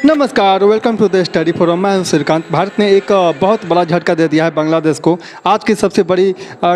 नमस्कार, welcome to the study forum. मैं हूं श्रीकांत। भारत ने एक बहुत बड़ा झटका दे दिया है बांग्लादेश को। आज की सबसे बड़ी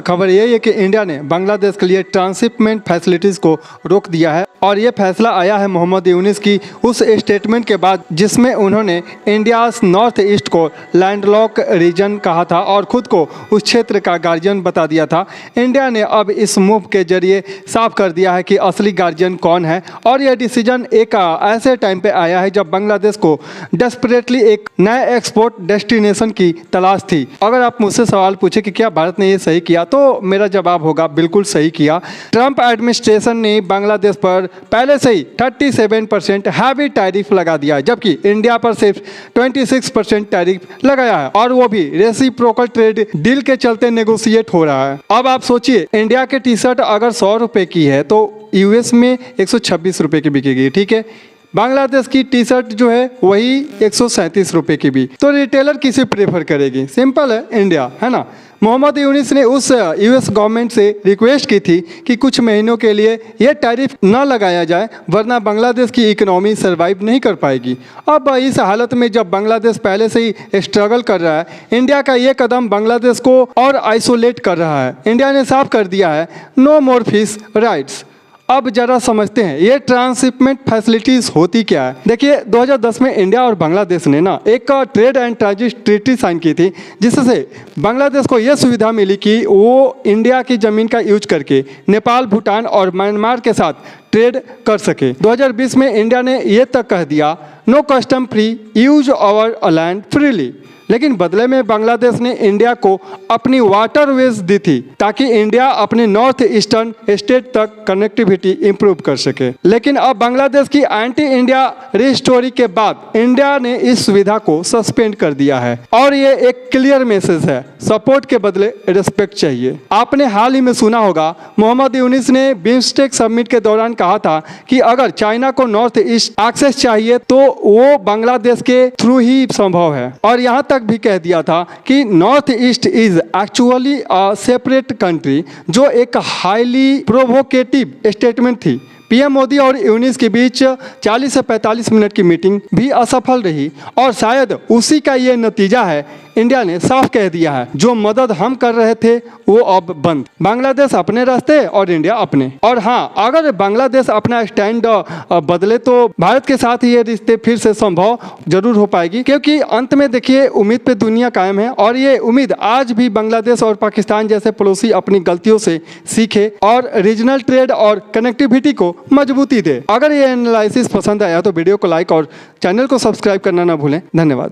खबर यही है कि इंडिया ने बांग्लादेश के लिए ट्रांसशिपमेंट फैसिलिटीज़ को रोक दिया है और ये फैसला आया है मोहम्मद यूनिस की उस स्टेटमेंट के बाद जिसमें उन्होंने इंडियाज़ नॉर्थ ईस्ट को लैंडलॉक रीजन कहा था और ख़ुद को उस क्षेत्र का गार्जियन बता दिया था। इंडिया ने अब इस मूव के जरिए साफ कर दिया है कि असली गार्जियन कौन है और यह डिसीजन एक ऐसे टाइम पे आया है जब बांग्लादेश को डेस्परेटली एक नए एक्सपोर्ट डेस्टिनेशन की तलाश थी। अगर आप मुझसे सवाल पूछे कि क्या भारत ने ये सही किया, तो मेरा जवाब होगा बिल्कुल सही किया। ट्रंप एडमिनिस्ट्रेशन ने बांग्लादेश पर पहले से ही 37% हैवी टैरिफ लगा दिया है, जबकि इंडिया पर सिर्फ 26% टैरिफ लगाया है और वो भी रेसिप्रोकल ट्रेड डील के चलते नेगोशिएट हो रहा है। अब आप सोचिए, इंडिया के टी शर्ट अगर 100 रुपये की है तो यूएस में 126 रुपये की बिकेगी, ठीक है। बांग्लादेश की टी शर्ट जो है वही 137 रुपये की भी। तो रिटेलर किसे प्रेफर करेगी? सिंपल है, इंडिया, है ना। मोहम्मद यूनिस ने उस यूएस गवर्नमेंट से रिक्वेस्ट की थी कि कुछ महीनों के लिए यह टैरिफ न लगाया जाए, वरना बांग्लादेश की इकोनॉमी सर्वाइव नहीं कर पाएगी। अब इस हालत में जब बांग्लादेश पहले से ही स्ट्रगल कर रहा है, इंडिया का ये कदम बांग्लादेश को और आइसोलेट कर रहा है। इंडिया ने साफ कर दिया है, नो मोर फिश राइट्स। अब जरा समझते हैं ये ट्रांसशिपमेंट फैसिलिटीज़ होती क्या है। देखिए, 2010 में इंडिया और बांग्लादेश ने ना एक trade and transit treaty sign की थी, जिससे बांग्लादेश को यह सुविधा मिली कि वो इंडिया की ज़मीन का यूज करके नेपाल, भूटान और म्यांमार के साथ ट्रेड कर सके। 2020 में इंडिया ने ये तक कह दिया, no custom free, use our land freely. लेकिन बदले में बांग्लादेश ने इंडिया को अपनी वाटरवेज दी थी ताकि इंडिया अपने नॉर्थ ईस्टर्न स्टेट तक कनेक्टिविटी इंप्रूव कर सके। लेकिन अब बांग्लादेश की एंटी इंडिया रिस्टोरी के बाद इंडिया ने इस सुविधा को सस्पेंड कर दिया है और ये एक क्लियर मैसेज है, सपोर्ट के बदले रिस्पेक्ट चाहिए। आपने हाल ही में सुना होगा, मोहम्मद यूनिस ने बिम्स्टेक समिट के दौरान कहा था कि अगर चाइना को नॉर्थ ईस्ट एक्सेस चाहिए तो वो बांग्लादेश के थ्रू ही संभव है, और यहाँ तक भी कह दिया था कि north east is actually a separate country, जो एक हाईली प्रोवोकेटिव स्टेटमेंट थी। पीएम मोदी और यूनिस के बीच 40 से 45 मिनट की मीटिंग भी असफल रही और शायद उसी का ये नतीजा है। इंडिया ने साफ कह दिया है, जो मदद हम कर रहे थे वो अब बंद। बांग्लादेश अपने रास्ते और इंडिया अपने। और हाँ, अगर बांग्लादेश अपना स्टैंड बदले तो भारत के साथ ये रिश्ते फिर से संभव जरूर हो पाएगी, क्योंकि अंत में देखिए, उम्मीद पे दुनिया कायम है और ये उम्मीद आज भी बांग्लादेश और पाकिस्तान जैसे पड़ोसी अपनी गलतियों से सीखे और रीजनल ट्रेड और कनेक्टिविटी को मजबूती दे। अगर ये एनालिसिस पसंद आया तो वीडियो को लाइक और चैनल को सब्सक्राइब करना ना भूलें। धन्यवाद।